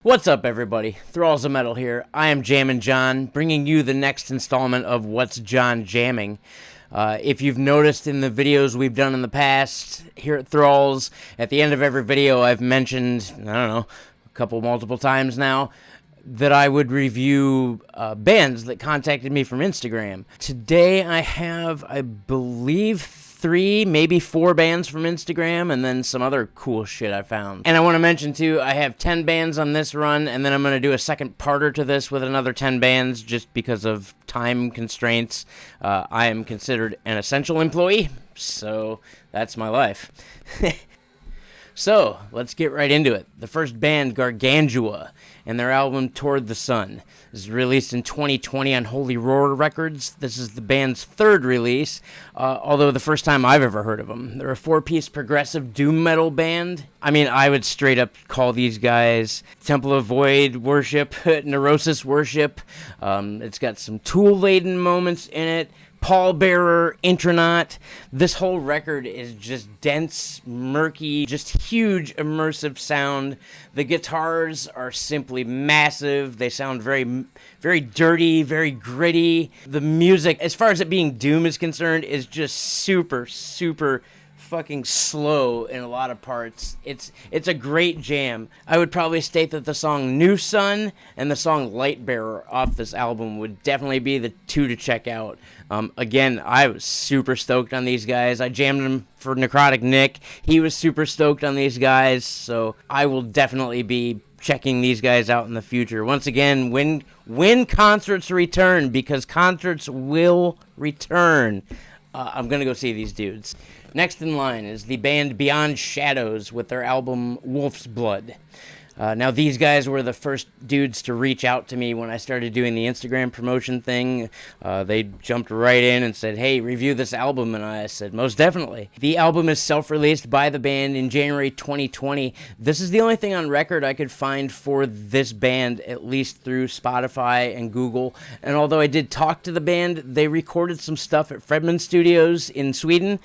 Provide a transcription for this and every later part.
What's up, everybody? Thralls of Metal here. I am Jammin Jon, bringing you the next installment of What's Jon Jamming. If you've noticed in the videos we've done in the past here at Thralls, at the end of every video I've mentioned, I don't know, multiple times now, that I would review bands that contacted me from Instagram. Today I have, I believe, 3, maybe 4 bands from Instagram, and then some other cool shit I found. And I want to mention, too, I have 10 bands on this run, and then I'm going to do a second parter to this with another 10 bands, just because of time constraints. I am considered an essential employee, so that's my life. So, let's get right into it. The first band, Garganjua, and their album Toward the Sun. This is released in 2020 on Holy Roar Records. This is the band's 3rd release, although the first time I've ever heard of them. They're a 4-piece progressive doom metal band. I mean, I would straight up call these guys Temple of Void worship, Neurosis worship. It's got some Tool-laden moments in it. Pallbearer, Intronaut. This whole record is just dense, murky, just huge immersive sound. The guitars are simply massive. They sound very, very dirty, very gritty. The music, as far as it being doom is concerned, is just super, super fucking slow in a lot of parts. It's a great jam. I would probably state that the song New Sun and the song Lightbearer off this album would definitely be the 2 to check out. Again, I was super stoked on these guys. I jammed them for Necrotic Nick. He was super stoked on these guys, so I will definitely be checking these guys out in the future. Once again, when concerts return, because concerts will return, I'm gonna go see these dudes. Next in line is the band Beyond Shadows with their album Wolf's Blood. Now, these guys were the first dudes to reach out to me when I started doing the Instagram promotion thing. They jumped right in and said, hey, review this album, and I said, most definitely. The album is self-released by the band in January 2020. This is the only thing on record I could find for this band, at least through Spotify and Google. And although I did talk to the band, they recorded some stuff at Fredman Studios in Sweden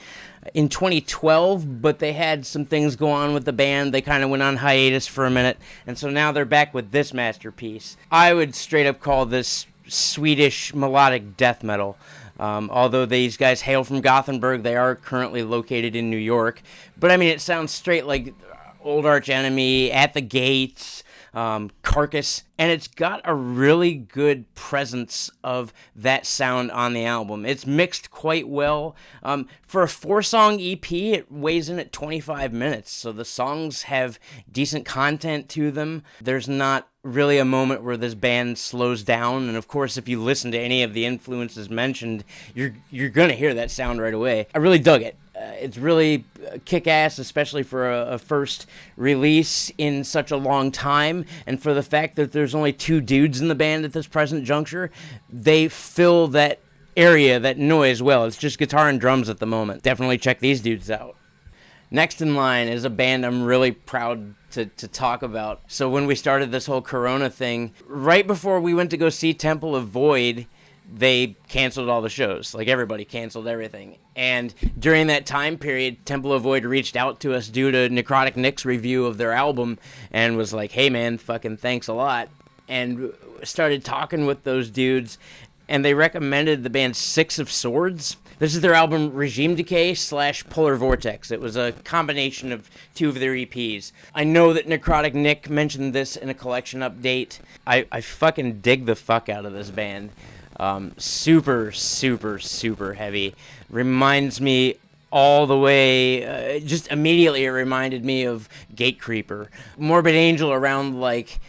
in 2012, but they had some things go on with the band. They kind of went on hiatus for a minute, and so now they're back with this masterpiece. I would straight up call this Swedish melodic death metal. Although these guys hail from Gothenburg, they are currently located in New York. But I mean, it sounds straight like Old Arch Enemy, At the Gates, Carcass, and it's got a really good presence of that sound on the album. It's mixed quite well. For a 4-song EP, it weighs in at 25 minutes, so the songs have decent content to them. There's not really a moment where this band slows down, and of course, if you listen to any of the influences mentioned, you're gonna hear that sound right away. I really dug it. It's really kick-ass, especially for a first release in such a long time, and for the fact that there's only 2 dudes in the band at this present juncture, they fill that area, that noise well. It's just guitar and drums at the moment. Definitely check these dudes out. Next in line is a band I'm really proud to talk about. So when we started this whole Corona thing, right before we went to go see Temple of Void, they canceled all the shows. Like, everybody canceled everything. And during that time period, Temple of Void reached out to us due to Necrotic Nick's review of their album and was like, hey man, fucking thanks a lot. And started talking with those dudes, and they recommended the band Six of Swords. This is their album Regime Decay / Polar Vortex. It was a combination of 2 of their EPs. I know that Necrotic Nick mentioned this in a collection update. I fucking dig the fuck out of this band. Super, super, super heavy. Reminds me all the way, just immediately it reminded me of Gatecreeper. Morbid Angel around, like,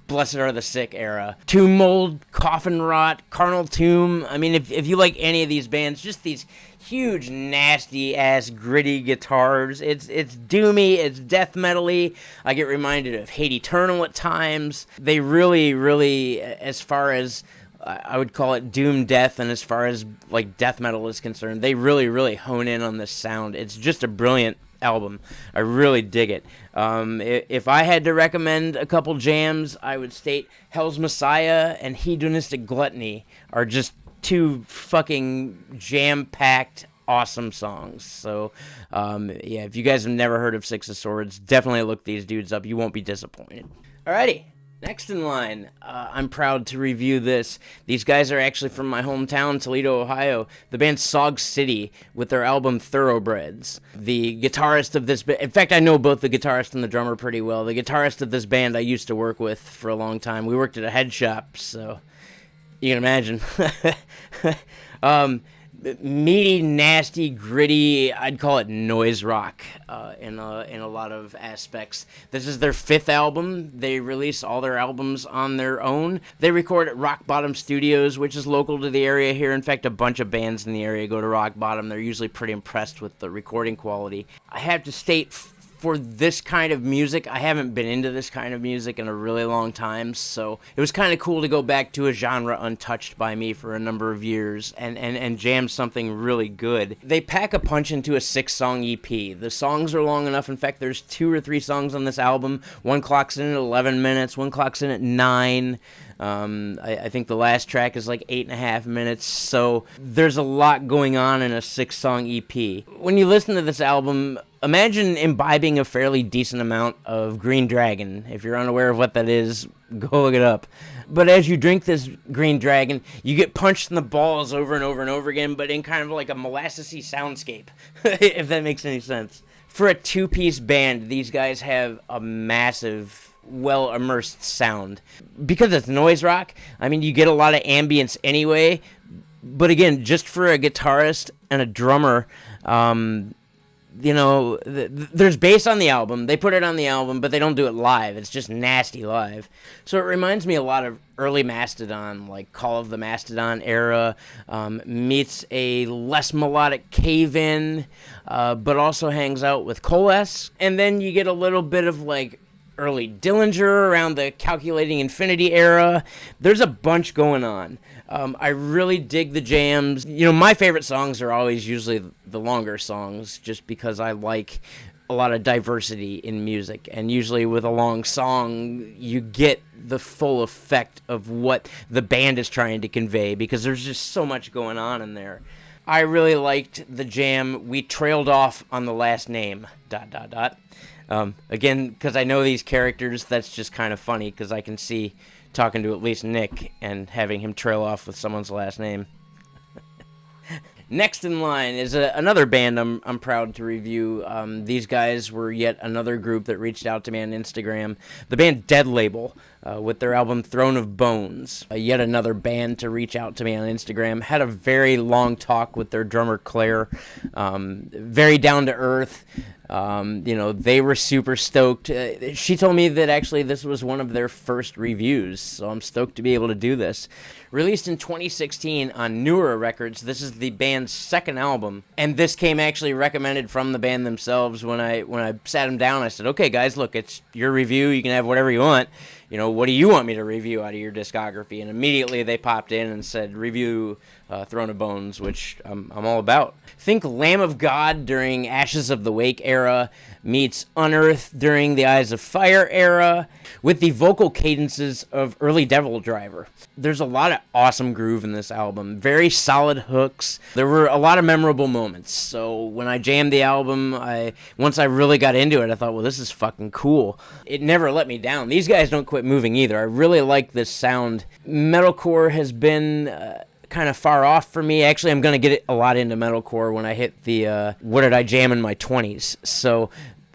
Blessed Are the Sick era. Tomb Mold, Coffin Rot, Carnal Tomb. I mean, if you like any of these bands, just these huge, nasty-ass, gritty guitars. It's doomy, it's death metal-y. I get reminded of Hate Eternal at times. They really, really, as far as I would call it doom death, and as far as like death metal is concerned, they really, really hone in on this sound. It's just a brilliant album. I really dig it. If I had to recommend a couple jams, I would state Hell's Messiah and Hedonistic Gluttony are just 2 fucking jam-packed, awesome songs. So, if you guys have never heard of Six of Swords, definitely look these dudes up. You won't be disappointed. Alrighty. Next in line, I'm proud to review this. These guys are actually from my hometown, Toledo, Ohio. The band Sog City with their album Thoroughbreds. The guitarist of this band, in fact, I know both the guitarist and the drummer pretty well. The guitarist of this band I used to work with for a long time. We worked at a head shop, so you can imagine. Meaty, nasty, gritty, I'd call it noise rock in a lot of aspects. This is their 5th album. They release all their albums on their own. They record at Rock Bottom Studios, which is local to the area here. In fact, a bunch of bands in the area go to Rock Bottom. They're usually pretty impressed with the recording quality. I have to state, for this kind of music, I haven't been into this kind of music in a really long time, so it was kind of cool to go back to a genre untouched by me for a number of years and jam something really good. They pack a punch into a 6-song EP. The songs are long enough. In fact, there's 2 or 3 songs on this album. One clocks in at 11 minutes, one clocks in at 9. I think the last track is like 8.5 minutes, so there's a lot going on in a 6-song EP. When you listen to this album, imagine imbibing a fairly decent amount of Green Dragon. If you're unaware of what that is, go look it up. But as you drink this Green Dragon, you get punched in the balls over and over and over again, but in kind of like a molassesy soundscape, if that makes any sense. For a 2-piece band, these guys have a massive, well-immersed sound. Because it's noise rock, I mean, you get a lot of ambience anyway, but again, just for a guitarist and a drummer, there's bass on the album. They put it on the album, but they don't do it live. It's just nasty live. So it reminds me a lot of early Mastodon, like Call of the Mastodon era, meets a less melodic Cave-In, but also hangs out with Coalesce. And then you get a little bit of like early Dillinger around the Calculating Infinity era. There's a bunch going on. I really dig the jams. My favorite songs are always usually the longer songs, just because I like a lot of diversity in music. And usually with a long song, you get the full effect of what the band is trying to convey, because there's just so much going on in there. I really liked the jam We Trailed Off on the Last Name, ... Again, because I know these characters, that's just kind of funny, because I can see talking to at least Nick and having him trail off with someone's last name. Next in line is another band I'm proud to review. These guys were yet another group that reached out to me on Instagram. The band Dead Label, with their album Throne of Bones. Yet another band to reach out to me on Instagram. Had a very long talk with their drummer Claire. Very down to earth. They were super stoked. She told me that actually this was one of their first reviews, so I'm stoked to be able to do this. Released in 2016 on Newer Records, this is the band's 2nd album, and this came actually recommended from the band themselves. When I sat them down, I said, okay guys, look, it's your review, you can have whatever you want. What do you want me to review out of your discography? And immediately they popped in and said, review Throne of Bones, which I'm all about. Think Lamb of God during Ashes of the Wake era meets Unearth during the Eyes of Fire era, with the vocal cadences of early Devil Driver. There's a lot of awesome groove in this album, very solid hooks. There were a lot of memorable moments, so when I jammed the album, once I really got into it, I thought, well, this is fucking cool. It never let me down. These guys don't quit moving either. I really like this sound. Metalcore has been kind of far off for me. Actually, I'm going to get a lot into metalcore when I hit the What Did I Jam in My 20s. So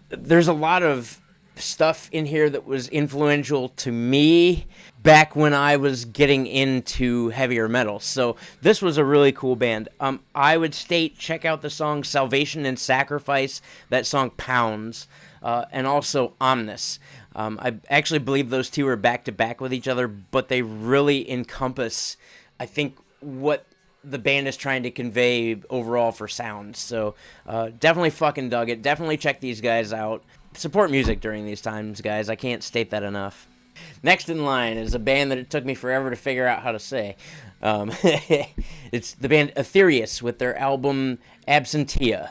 there's a lot of stuff in here that was influential to me back when I was getting into heavier metal. So this was a really cool band. I would state, check out the song Salvation and Sacrifice. That song pounds. And also Omnis. I actually believe those two are back-to-back with each other, but they really encompass, I think, what the band is trying to convey overall for sound. So definitely fucking dug it. Definitely check these guys out. Support music during these times, guys. I can't state that enough. Next in line is a band that it took me forever to figure out how to say. It's the band Aethereus with their album Absentia.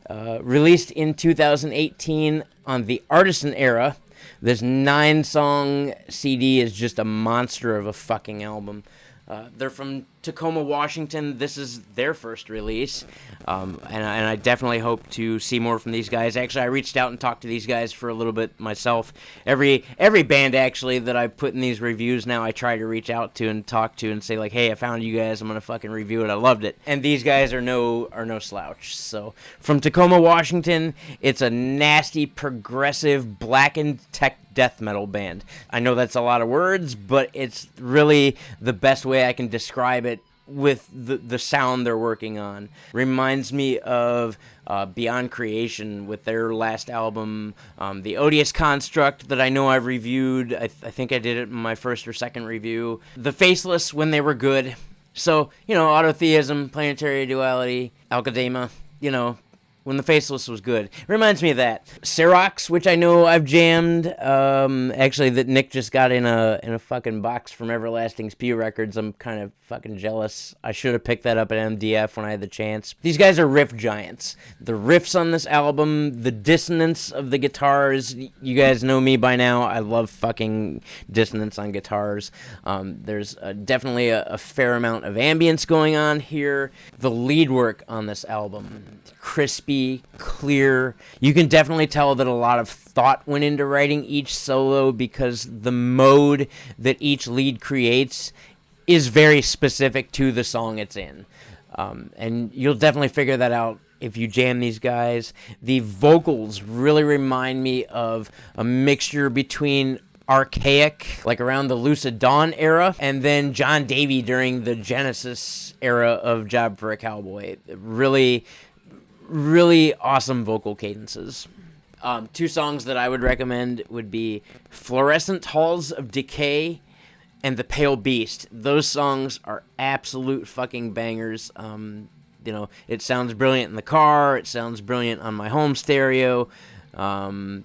Released in 2018 on the Artisan era. This 9-song CD is just a monster of a fucking album. They're from Tacoma, Washington. This is their first release, and I definitely hope to see more from these guys. Actually, I reached out and talked to these guys for a little bit myself. Every band, actually, that I put in these reviews now, I try to reach out to and talk to and say, like, hey, I found you guys. I'm going to fucking review it. I loved it. And these guys are no slouch. So, from Tacoma, Washington, it's a nasty, progressive, blackened tech death metal band. I know that's a lot of words, but it's really the best way I can describe it with the sound they're working on. Reminds me of Beyond Creation with their last album, The Odious Construct, that I know I've reviewed. I think I did it in my first or second review. The Faceless, when they were good. So, Autotheism, Planetary Duality, Alcadema, when the Faceless was good. Reminds me of that. Serox, which I know I've jammed, actually that Nick just got in a fucking box from Everlasting Spew Records. I'm kind of fucking jealous. I should have picked that up at MDF when I had the chance. These guys are riff giants. The riffs on this album, the dissonance of the guitars, you guys know me by now. I love fucking dissonance on guitars. There's definitely a fair amount of ambience going on here. The lead work on this album, crispy, clear. You can definitely tell that a lot of thought went into writing each solo because the mode that each lead creates is very specific to the song it's in. And you'll definitely figure that out if you jam these guys. The vocals really remind me of a mixture between Archaic, like around the Lucid Dawn era, and then John Davey during the Genesis era of Job for a Cowboy. Really, really awesome vocal cadences. Two songs that I would recommend would be Fluorescent Halls of Decay and The Pale Beast. Those songs are absolute fucking bangers. It sounds brilliant in the car. It sounds brilliant on my home stereo. When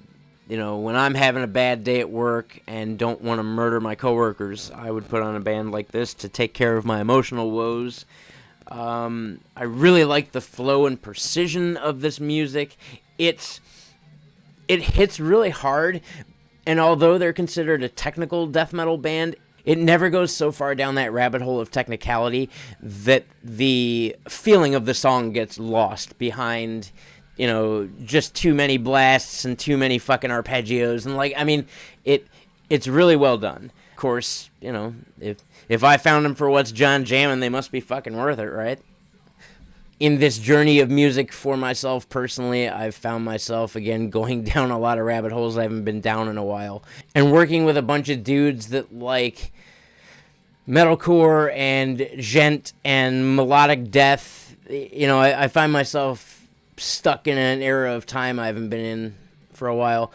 I'm having a bad day at work and don't want to murder my coworkers, I would put on a band like this to take care of my emotional woes. I really like the flow and precision of this music. It hits really hard, and although they're considered a technical death metal band, it never goes so far down that rabbit hole of technicality that the feeling of the song gets lost behind, just too many blasts and too many fucking arpeggios. And it's really well done. Of course, if I found them for what's Jon Jammin, they must be fucking worth it, right? In this journey of music for myself personally, I've found myself, again, going down a lot of rabbit holes I haven't been down in a while. And working with a bunch of dudes that like metalcore and gent and melodic death, I find myself stuck in an era of time I haven't been in for a while,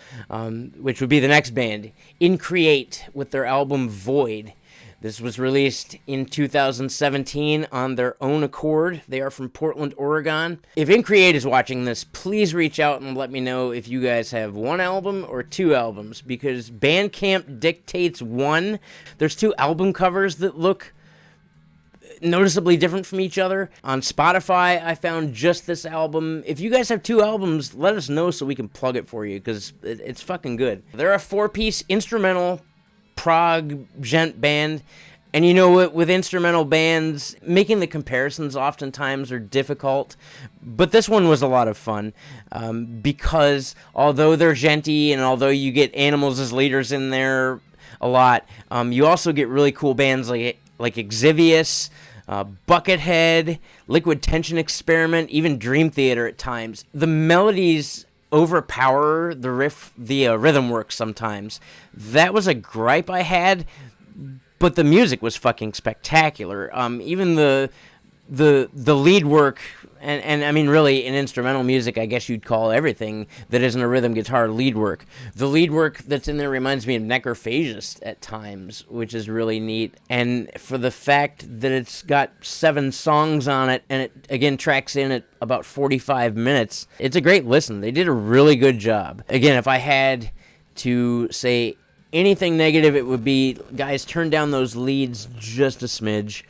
which would be the next band, Increate, with their album Void. This was released in 2017 on their own accord. They are from Portland, Oregon. If Increate is watching this, please reach out and let me know if you guys have one album or two albums, because Bandcamp dictates one. There's two album covers that look noticeably different from each other. On Spotify, I found just this album. If you guys have two albums, let us know so we can plug it for you, because it's fucking good. They're a 4-piece instrumental prog gent band, and with instrumental bands, making the comparisons oftentimes are difficult, but this one was a lot of fun, because although they're genty and although you get animals as leaders in there a lot, you also get really cool bands like Exvius, Buckethead, Liquid Tension Experiment, even Dream Theater at times. The melodies overpower the rhythm work sometimes. That was a gripe I had, but the music was fucking spectacular. Even the lead work, and I mean, really, in instrumental music, I guess you'd call everything that isn't a rhythm guitar lead work. The lead work that's in there reminds me of Necrophagist at times, which is really neat. And for the fact that it's got 7 songs on it, and it, again, tracks in at about 45 minutes, it's a great listen. They did a really good job. Again, if I had to say anything negative, it would be, guys, turn down those leads just a smidge.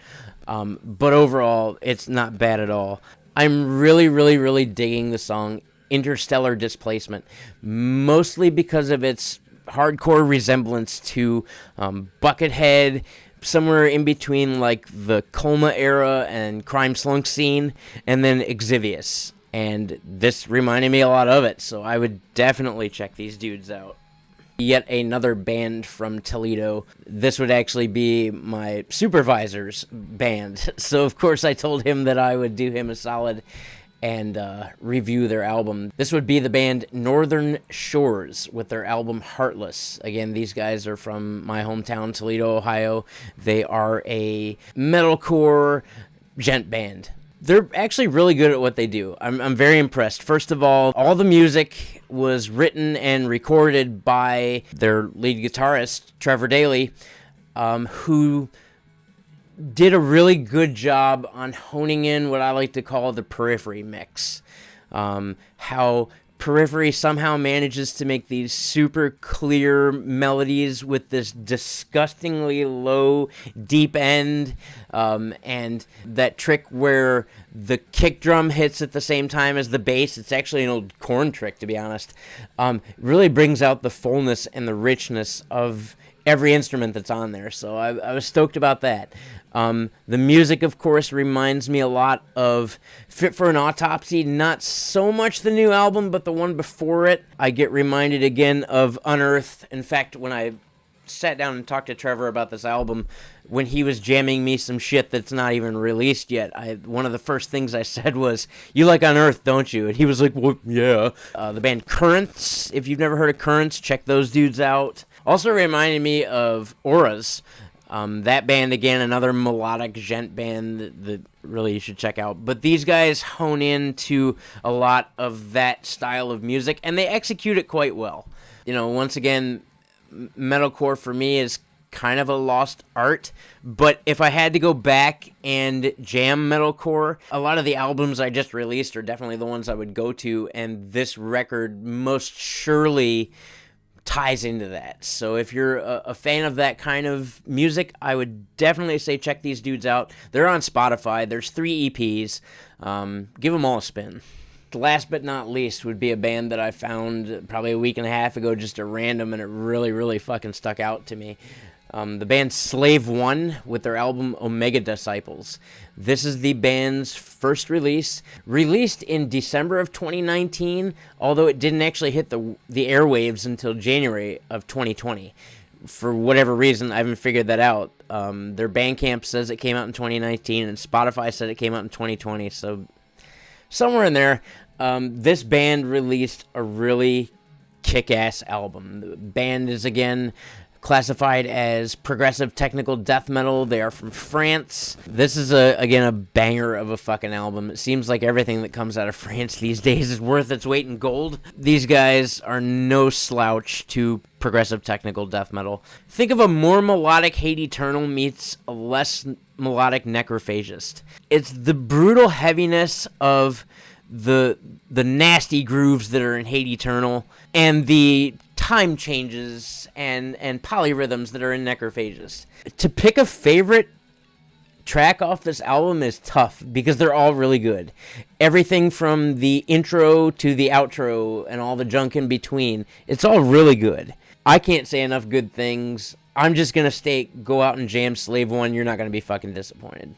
But overall, it's not bad at all. I'm really, really, really digging the song Interstellar Displacement, mostly because of its hardcore resemblance to Buckethead, somewhere in between like the Colma era and Crime Slunk scene, and then Exvius. And this reminded me a lot of it, so I would definitely check these dudes out. Yet another band from Toledo. This would actually be my supervisor's band. So of course I told him that I would do him a solid and review their album. This would be the band Northern Shores with their album Heartless. Again, these guys are from my hometown, Toledo, Ohio. They are a metalcore gent band. They're actually really good at what they do. I'm very impressed. First of all the music was written and recorded by their lead guitarist, Trevor Daly, who did a really good job on honing in what I like to call the Periphery mix. How Periphery somehow manages to make these super clear melodies with this disgustingly low, deep end, and that trick where the kick drum hits at the same time as the bass. It's actually an old Korn trick, to be honest. Really brings out the fullness and the richness of every instrument that's on there, so I was stoked about that. The music, of course, reminds me a lot of Fit for an Autopsy. Not so much the new album, but the one before it. I get reminded again of Unearthed. In fact, when I sat down and talked to Trevor about this album, when he was jamming me some shit that's not even released yet, one of the first things I said was, "You like Unearthed, don't you?" And he was like, "Well, yeah." The band Currents, if you've never heard of Currents, check those dudes out. Also reminded me of Auras. That band, again, another melodic gent band that really you should check out. But these guys hone in to a lot of that style of music, and they execute it quite well. You know, once again, metalcore for me is kind of a lost art, but if I had to go back and jam metalcore, a lot of the albums I just released are definitely the ones I would go to, and this record most surely ties into that. So if you're a fan of that kind of music, I would definitely say check these dudes out. They're on Spotify. There's 3 EPs. Give them all a spin. Last but not least would be a band that I found probably a week and a half ago, just a random, and it really, really fucking stuck out to me. The band SlaveOne with their album Omega Disciples. This is the band's first release, released in December of 2019, although it didn't actually hit the airwaves until January of 2020. For whatever reason, I haven't figured that out. Their bandcamp says it came out in 2019, and Spotify said it came out in 2020, so somewhere in there. This band released a really kick-ass album. The band is, again, classified as progressive technical death metal. They are from France. This is, again, a banger of a fucking album. It seems like everything that comes out of France these days is worth its weight in gold. These guys are no slouch to progressive technical death metal. Think of a more melodic Hate Eternal meets a less melodic Necrophagist. It's the brutal heaviness of the nasty grooves that are in Hate Eternal, and the time changes and polyrhythms that are in Necrophagist. To pick a favorite track off this album is tough, because they're all really good. Everything from the intro to the outro and all the junk in between, it's all really good. I can't say enough good things. I'm just gonna go out and jam SlaveOne. You're not gonna be fucking disappointed.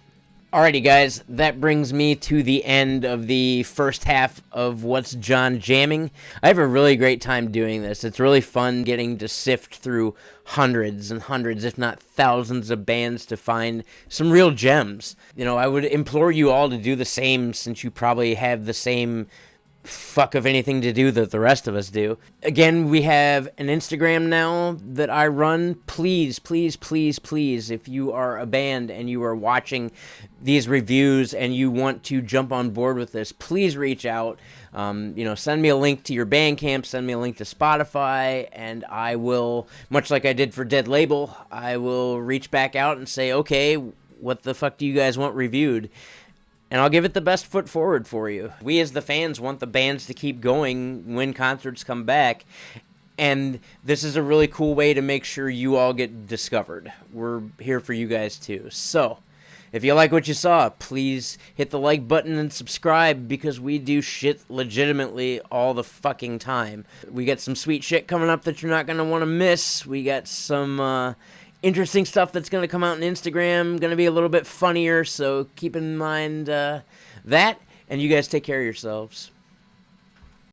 Alrighty, guys, that brings me to the end of the first half of What's Jon Jammin'. I have a really great time doing this. It's really fun getting to sift through hundreds and hundreds, if not thousands, of bands to find some real gems. You know, I would implore you all to do the same, since you probably have the same fuck of anything to do that the rest of us do. Again, we have an Instagram now that I run. Please, please, please, please, if you are a band and you are watching these reviews and you want to jump on board with this, please reach out. Send me a link to your Bandcamp, send me a link to Spotify, and I will, much like I did for Dead Label, I will reach back out and say, okay, what the fuck do you guys want reviewed? And I'll give it the best foot forward for you. We as the fans want the bands to keep going when concerts come back. And this is a really cool way to make sure you all get discovered. We're here for you guys too. So, if you like what you saw, please hit the like button and subscribe, because we do shit legitimately all the fucking time. We got some sweet shit coming up that you're not going to want to miss. We got some interesting stuff that's going to come out on Instagram. Going to be a little bit funnier, so keep in mind that. And you guys take care of yourselves.